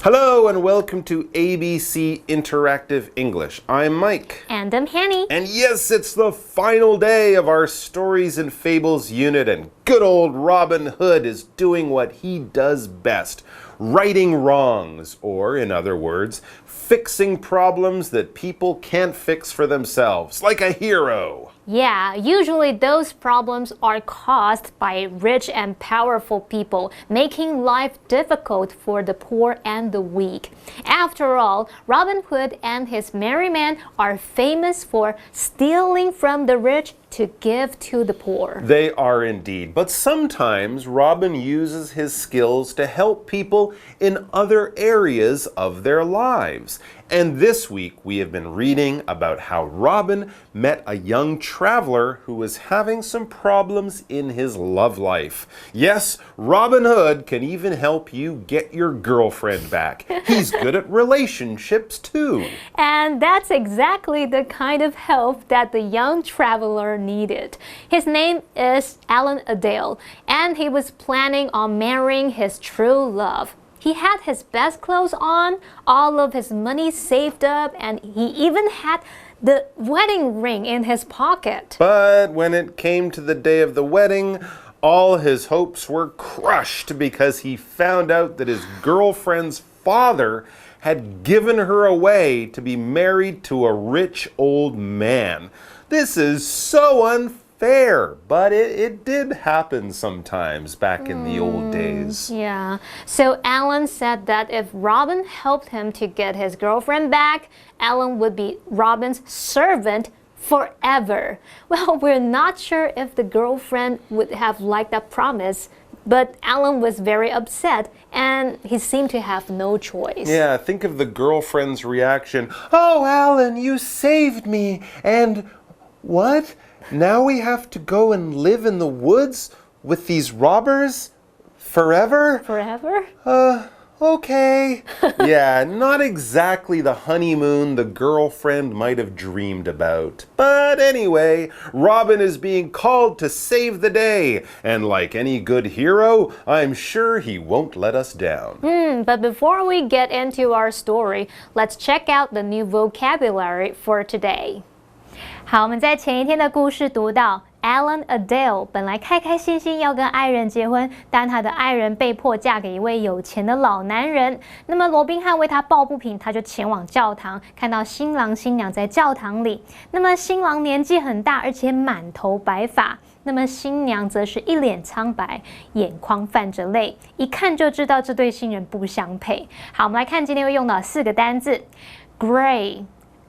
Hello and welcome to ABC Interactive English. I'm Mike. And I'm Hanny. And yes, it's the final day of our Stories and Fables unit, and good old Robin Hood is doing what he does best, righting wrongs, or in other words, fixing problems that people can't fix for themselves, like a hero. Yeah, usually those problems are caused by rich and powerful people, making life difficult for the poor and the weak. After all, Robin Hood and his merry men are famous for stealing from the rich to give to the poor. They are indeed, but sometimes Robin uses his skills to help people in other areas of their lives. And this week we have been reading about how Robin met a young traveler who was having some problems in his love life. Yes, Robin Hood can even help you get your girlfriend back. He's good at relationships too. And that's exactly the kind of help that the young traveler needed. His name is Alan Adale, and he was planning on marrying his true love. He had his best clothes on, all of his money saved up, and he even had the wedding ring in his pocket. But when it came to the day of the wedding, all his hopes were crushed because he found out that his girlfriend's father had given her away to be married to a rich old man. This is so unfair, but it did happen sometimes back in the old days. Yeah, so Alan said that if Robin helped him to get his girlfriend back, Alan would be Robin's servant forever. Well, we're not sure if the girlfriend would have liked that promise, but Alan was very upset and he seemed to have no choice. Yeah, think of the girlfriend's reaction. Oh, Alan, you saved me. And what? Now we have to go and live in the woods with these robbers? Forever? Forever? Okay. Yeah, not exactly the honeymoon the girlfriend might have dreamed about. But anyway, Robin is being called to save the day. And like any good hero, I'm sure he won't let us down. But before we get into our story, let's check out the new vocabulary for today. 好，我们在前一天的故事读到 Alan Adale 本来开开心心要跟爱人结婚，但他的爱人被迫嫁给一位有钱的老男人。那么罗宾汉为他抱不平，他就前往教堂，看到新郎新娘在教堂里。那么新郎年纪很大，而且满头白发。那么新娘则是一脸苍白，眼眶泛着泪，一看就知道这对新人不相配。好，我们来看今天会用到4个单字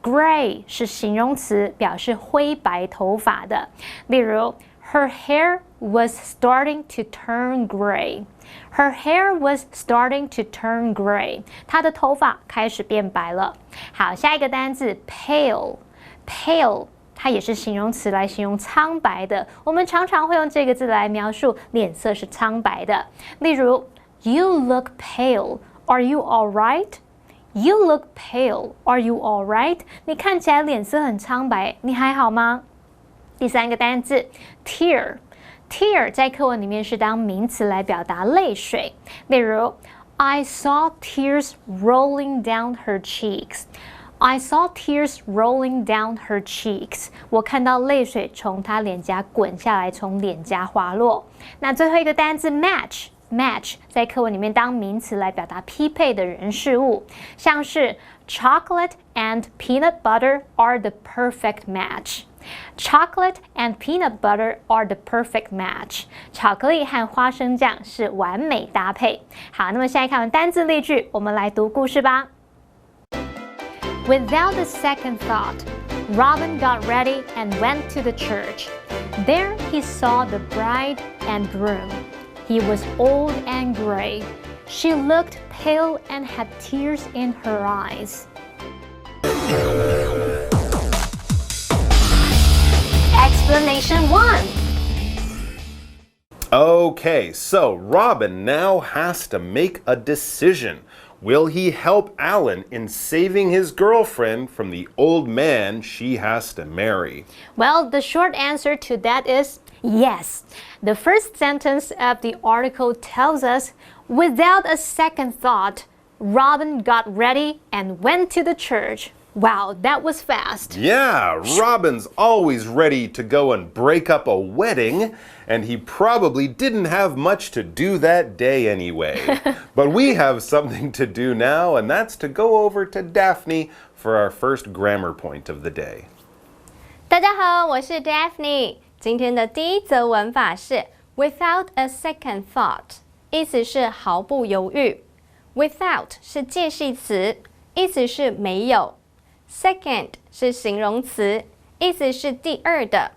Gray 是形容词，表示灰白头发的。例如 Her hair was starting to turn gray. Her hair was starting to turn gray. 她的头发开始变白了。好，下一个单字 Pale 它也是形容词来形容苍白的。我们常常会用这个字来描述脸色是苍白的。例如 You look pale. Are you all right?You look pale. Are you all right? 你看起来脸色很苍白，你还好吗？第3个单字 tear 在课文里面是当名词来表达泪水。例如 I saw tears rolling down her cheeks. I saw tears rolling down her cheeks. 我看到泪水从她脸颊滚下来，从脸颊滑落。那最后一个单字 match 在课文里面当名词来表达匹配的人事物，像是 Chocolate and peanut butter are the perfect match. Chocolate and peanut butter are the perfect match. 巧克力和花生酱是完美搭配。好，那么现在看完单字例句，我们来读故事吧。Without a second thought, Robin got ready and went to the church. There he saw the bride and groom.He was old and gray. She looked pale and had tears in her eyes. Explanation 1. Okay, so Robin now has to make a decision. Will he help Alan in saving his girlfriend from the old man she has to marry? Well, the short answer to that is yes. The first sentence of the article tells us, without a second thought, Robin got ready and went to the church. Wow, that was fast. Yeah, Robin's always ready to go and break up a wedding, and he probably didn't have much to do that day anyway. But we have something to do now, and that's to go over to Daphne for our first grammar point of the day. 大家好，我是 Daphne。今天的第一则文法是 without a second thought， 意思是毫不犹豫。Without 是介系词，意思是没有。Second 是形容词，意思是第二的。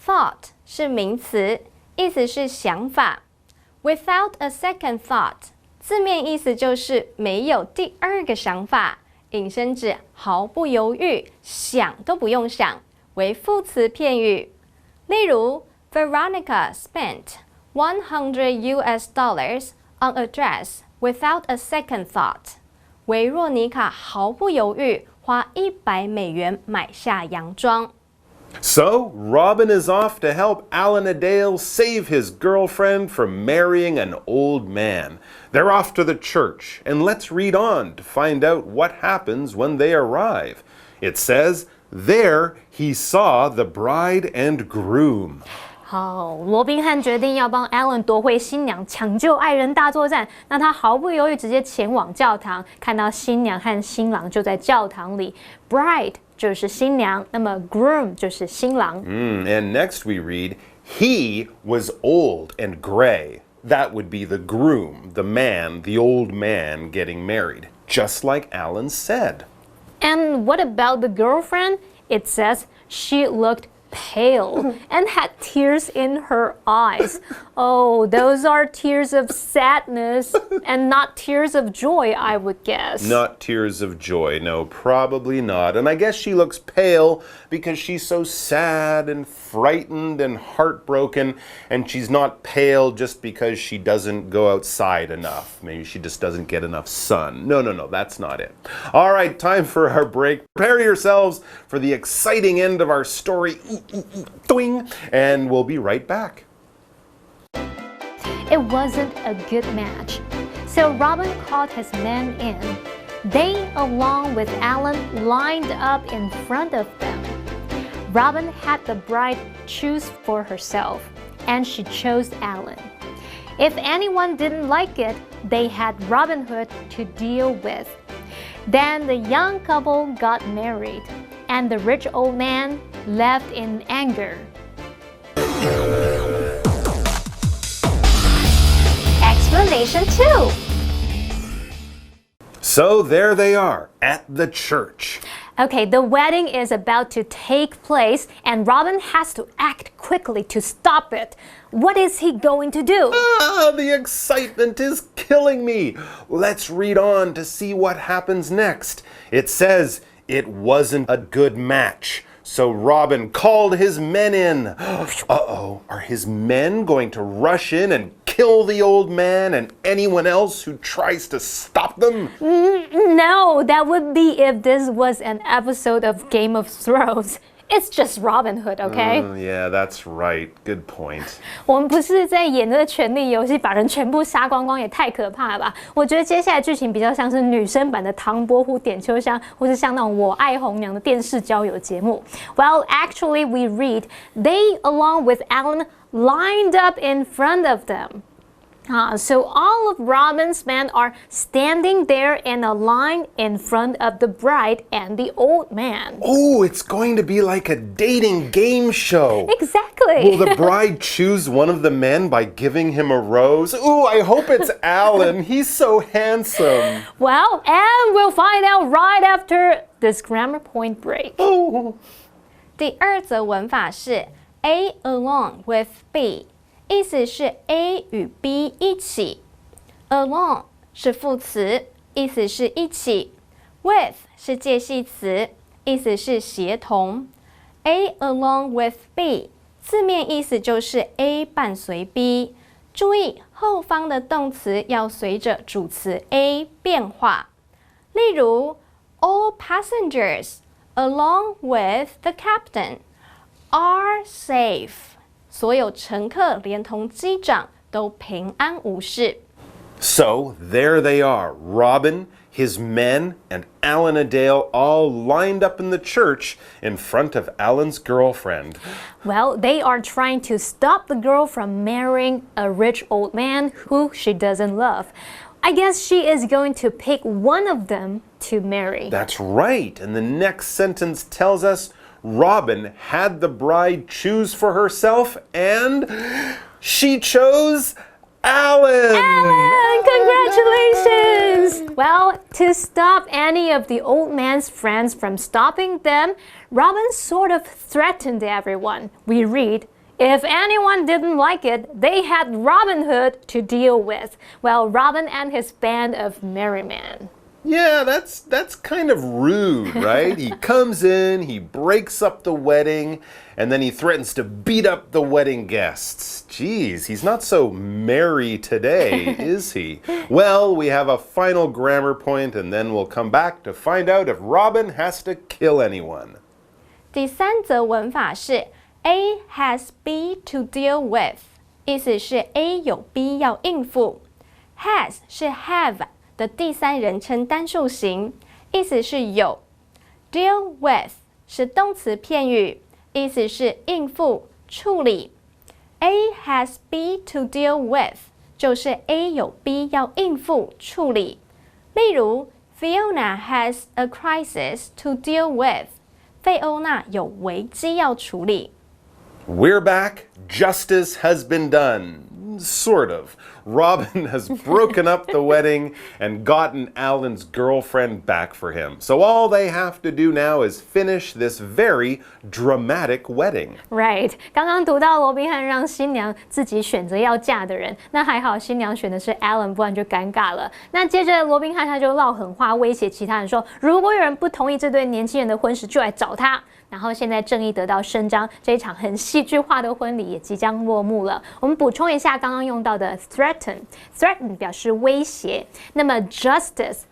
Thought 是名词，意思是想法。Without a second thought， 字面意思就是没有第二个想法，引申指毫不犹豫，想都不用想，为副词片语。例如 ，Veronica spent $100 on a dress without a second thought。维若妮卡毫不犹豫花$100买下洋装。So, Robin is off to help Alan Adale save his girlfriend from marrying an old man. They're off to the church, and let's read on to find out what happens when they arrive. It says, there he saw the bride and groom. 好，罗宾汉决定要帮 Alan 夺回新娘，抢救爱人大作战。那他毫不犹豫，直接前往教堂，看到新娘和新郎就在教堂里。Bride 就是新娘，那么 groom 就是新郎。And next we read, he was old and gray. That would be the groom, the man, the old man getting married, just like Alan said. And what about the girlfriend? It says she looked pale and had tears in her eyes. Oh, those are tears of sadness and not tears of joy, I would guess. Not tears of joy, no, probably not. And I guess she looks pale because she's so sad and frightened and heartbroken, and she's not pale just because she doesn't go outside enough. Maybe she just doesn't get enough sun. No, that's not it. All right, time for our break. Prepare yourselves for the exciting end of our story. Doing, and we'll be right back. It wasn't a good match. So Robin called his men in. They, along with Alan, lined up in front of them. Robin had the bride choose for herself, and she chose Alan. If anyone didn't like it, they had Robin Hood to deal with. Then the young couple got married, and the rich old man left in anger. Explanation 2. So there they are at the church. Okay, the wedding is about to take place, and Robin has to act quickly to stop it. What is he going to do? The excitement is killing me. Let's read on to see what happens next. It says, it wasn't a good match. So Robin called his men in. Uh-oh, are his men going to rush in and kill the old man and anyone else who tries to stop them? No, that would be if this was an episode of Game of Thrones. It's just Robin Hood, okay? Yeah, that's right. Good point. 我们不是在演这个权力游戏，把人全部杀光光，也太可怕了吧？我觉得接下来剧情比较像是女生版的唐伯虎点秋香，或是像那种我爱红娘的电视交友节目。Well, actually, we read they, along with Alan, lined up in front of them. So all of Robin's men are standing there in a line in front of the bride and the old man. Oh, it's going to be like a dating game show. Exactly. Will the bride choose one of the men by giving him a rose? Ooh, I hope it's Alan. He's so handsome. Well, and we'll find out right after this grammar point break. Oh. 第二则文法是 A along with B。意思是 A 与 B 一起 ，along 是副词，意思是一起 ；with 是介系词，意思是协同。A along with B 字面意思就是 A 伴随 B， 注意后方的动词要随着主词 A 变化。例如 ，All passengers along with the captain are safe。所有乘客连同机长都平安无事。So there they are, Robin, his men, and Alan Adale all lined up in the church in front of Alan's girlfriend. Well, they are trying to stop the girl from marrying a rich old man who she doesn't love. I guess she is going to pick one of them to marry. That's right. And the next sentence tells us Robin had the bride choose for herself, and she chose Alan! Alan, congratulations! Well, to stop any of the old man's friends from stopping them, Robin sort of threatened everyone. We read, if anyone didn't like it, they had Robin Hood to deal with. Well, Robin and his band of merry men. Yeah, that's kind of rude, right? He comes in, he breaks up the wedding, and then he threatens to beat up the wedding guests. Geez, he's not so merry today, is he? Well, we have a final grammar point, and then we'll come back to find out if Robin has to kill anyone. 第三则文法是 A has B to deal with， 意思是 A 有 B 要应付。has 是 have 的第三人称单数形，意思是有。deal with 是动词片语，意思是应付、处理。A has B to deal with 就是 A 有 B 要应付、处理。例如 Fiona has a crisis to deal with， 费欧娜有危机要处理。We're back. Justice has been done. Sort of. Robin has broken up the wedding and gotten Alan's girlfriend back for him. So all they have to do now is finish this very dramatic wedding. Right. 刚刚读到罗宾汉让新娘自己选择要嫁的人，那还好新娘选的是 Alan， 不然就尴尬了。那接着罗宾汉他就撂狠话威胁其他人说，如果有人不同意这对年轻人的婚事，就来找他。然后现在正义得到伸张，这一场很戏剧化的婚礼也即将落幕了。我们补充一下刚刚用到的 threaten 表示威胁，那么 justice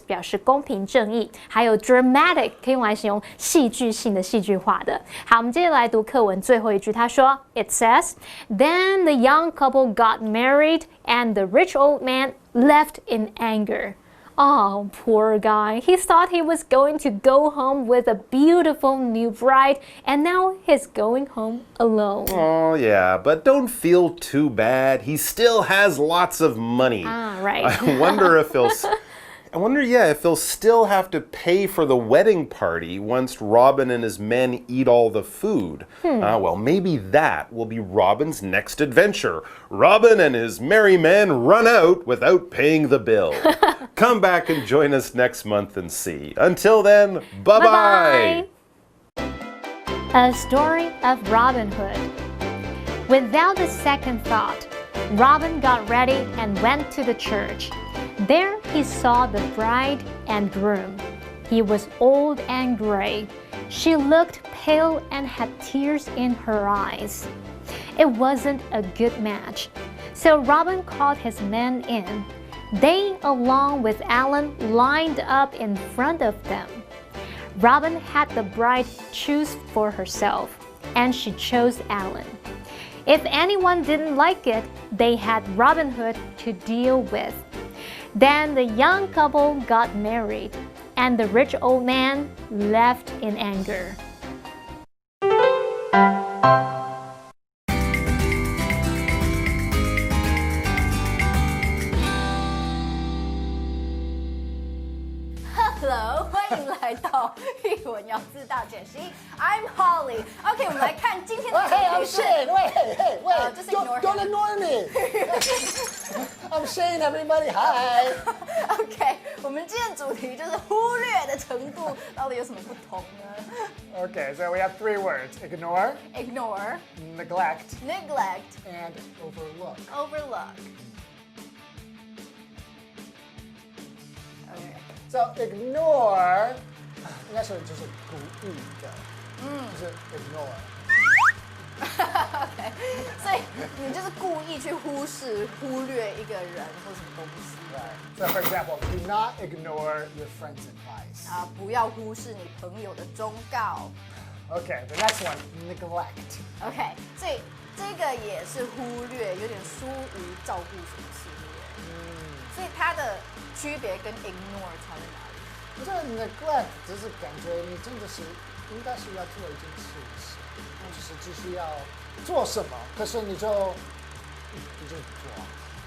表示公平正义，还有 dramatic 可以用来形容戏剧性的、戏剧化的。好，我们接着来读课文最后一句，他说 It says, Then the young couple got married and the rich old man left in anger.Oh, poor guy. He thought he was going to go home with a beautiful new bride, and now he's going home alone. Oh, yeah, but don't feel too bad. He still has lots of money. Right. I wonder if he'll still have to pay for the wedding party once Robin and his men eat all the food. Well, maybe that will be Robin's next adventure. Robin and his merry men run out without paying the bill. Come back and join us next month and see. Until then, bye-bye. A story of Robin Hood. Without a second thought, Robin got ready and went to the church.There he saw the bride and groom. He was old and gray. She looked pale and had tears in her eyes. It wasn't a good match. So Robin called his men in. They, along with Alan, lined up in front of them. Robin had the bride choose for herself, and she chose Alan. If anyone didn't like it, they had Robin Hood to deal with.Then the young couple got married, and the rich old man left in anger. Hello， 欢迎来到语文咬字大解析。I'm Holly。OK， 我们来看今天的主题是。Wait, don't ignore me. I'm Shane, everybody. Hi. OK， 我们今天的主题就是忽略的程度到底有什么不同呢 Okay, so we have 3 words: ignore, ？Ignore, neglect, neglect, and overlook. overlook. OK， So ignore 应该是就是故意的，就是 ignore. OK， 所以你就是故意去忽视、忽略一个人或什么东西。Right. So for example, do not ignore your friend's advice. 不要忽视你朋友的忠告。Okay, the next one, neglect. OK， 所以这个也是忽略，有点疏于照顾什么事，对不对？它的区别跟 ignore 差在哪里？我觉得 neglect 只是感觉你真的是应该是要做一件事情，就是只是要做什么，可是你就做。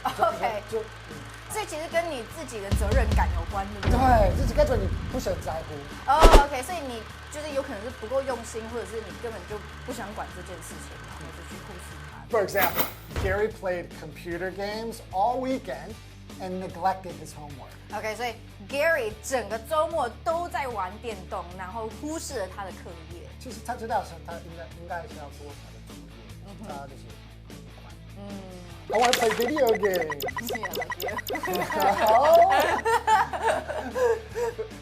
OK， 所以其实跟你自己的责任感有关，对不对？对，就是感觉你不是很在乎。OK， 所以你就是有可能是不够用心，或者是你根本就不想管这件事情，然后就去忽视它。For example, Gary played computer games all weekend and neglected his homework. OK， 所以 Gary 整个周末都在玩电动，然后忽视了他的课业。其实他知道他应该是要做他的作业，他就是不管。I want to play video games.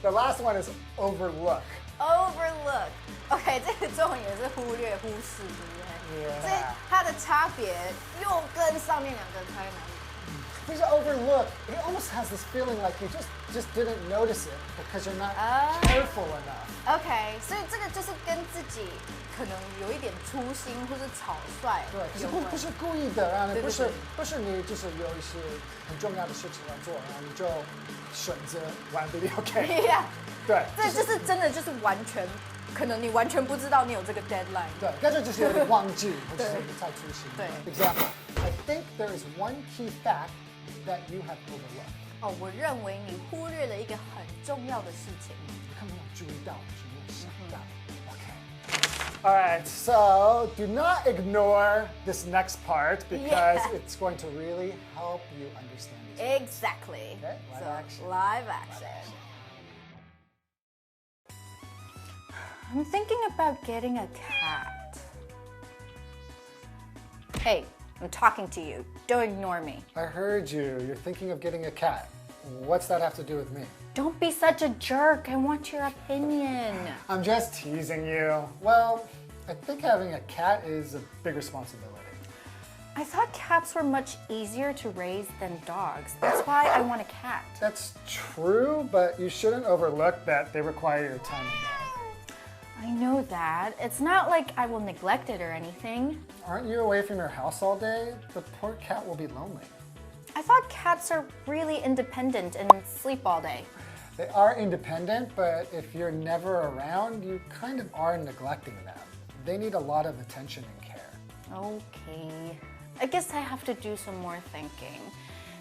The last one is overlook. Overlook. OK， 这个中文也是忽略、忽视，对不对？ Yeah. 所以它的差别又跟上面两个差在哪里？Because overlook, it almost has this feeling like you just didn't notice it because you're not careful enough. OK， 所以这个就是跟自己可能有一点粗心或是草率对，可是有关。不是故意的，然后对不是你就是有一些很重要的事情要做，然后你就选择玩 video game。Yeah， 对，这就是真的就是完全，可能你完全不知道你有这个 deadline。对，但是就是有点忘记，或者是太粗心。对 Example, I think there is one key fact that you have overlooked. 哦，我认为你忽略了一个很重要的事情。你看没有注意到，是没有想到。Okay. All right, so do not ignore this next part because it's going to really help you understand this. Exactly. Okay, live action. Live action. I'm thinking about getting a cat. Hey, I'm talking to you. Don't ignore me. I heard you. You're thinking of getting a cat. What's that have to do with me? Don't be such a jerk. I want your opinion. I'm just teasing you. Well, I think having a cat is a big responsibility. I thought cats were much easier to raise than dogs. That's why I want a cat. That's true, but you shouldn't overlook that they require your time and love. I know that. It's not like I will neglect it or anything. Aren't you away from your house all day? The poor cat will be lonely. I thought cats are really independent and sleep all day. They are independent, but if you're never around, you kind of are neglecting them. They need a lot of attention and care. Okay. I guess I have to do some more thinking.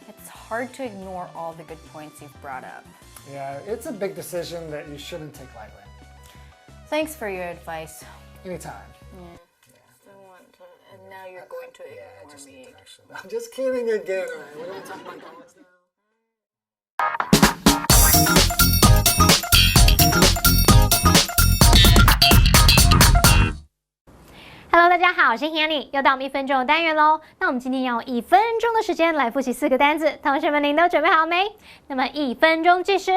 It's hard to ignore all the good points you've brought up. Yeah, it's a big decision that you shouldn't take lightly. Thanks for your advice. Anytime. And now you're going to ignore me. I'm just kidding again. All right, we're going to talk about dogs now. Hello， 大家好，我是 Hanny， 又到我们1分钟的单元喽。那我们今天要用1分钟的时间来复习4个单字，同学们您都准备好没？那么1分钟计时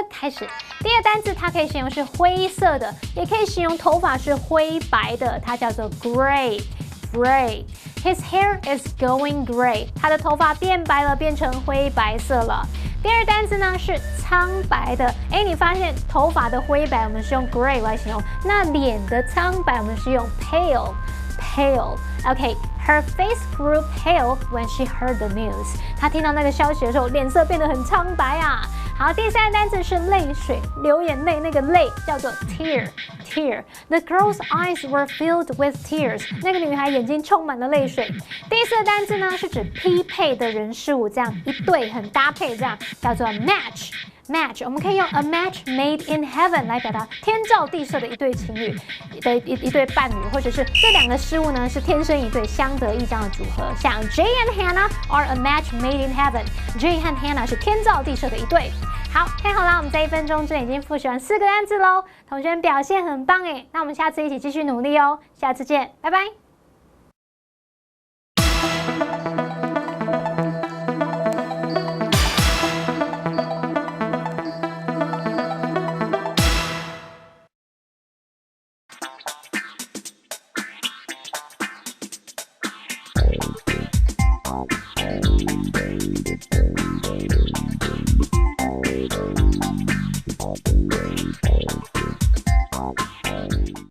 开始。第一个单字它可以形容是灰色的，也可以形容头发是灰白的，它叫做 gray。Gray. His hair is going gray. 他的头发变白了，变成灰白色了。第二单词呢是苍白的。你发现头发的灰白我们是用 gray 来形容，那脸的苍白我们是用 pale。Okay, her face grew pale when she heard the news. 她听到那个消息的时候，脸色变得很苍白啊。好，第三个单词是泪水，流眼泪那个泪叫做 tear。Tear. The girl's eyes were filled with tears. 那个女孩眼睛充满了泪水。第四个单词呢是指匹配的人事物，这样一对很搭配，这样叫做 match。Match， 我们可以用 a match made in heaven 来表达天造地设的一对情侣的一对伴侣，或者是这两个事物呢是天生一对，相得益彰的组合。像 Jay and Hannah are a match made in heaven。Jay 和 Hannah 是天造地设的一对。好，太好了，我们在1分钟之内已经复习完4个单字喽，同学们表现很棒诶，那我们下次一起继续努力哦，下次见，拜拜。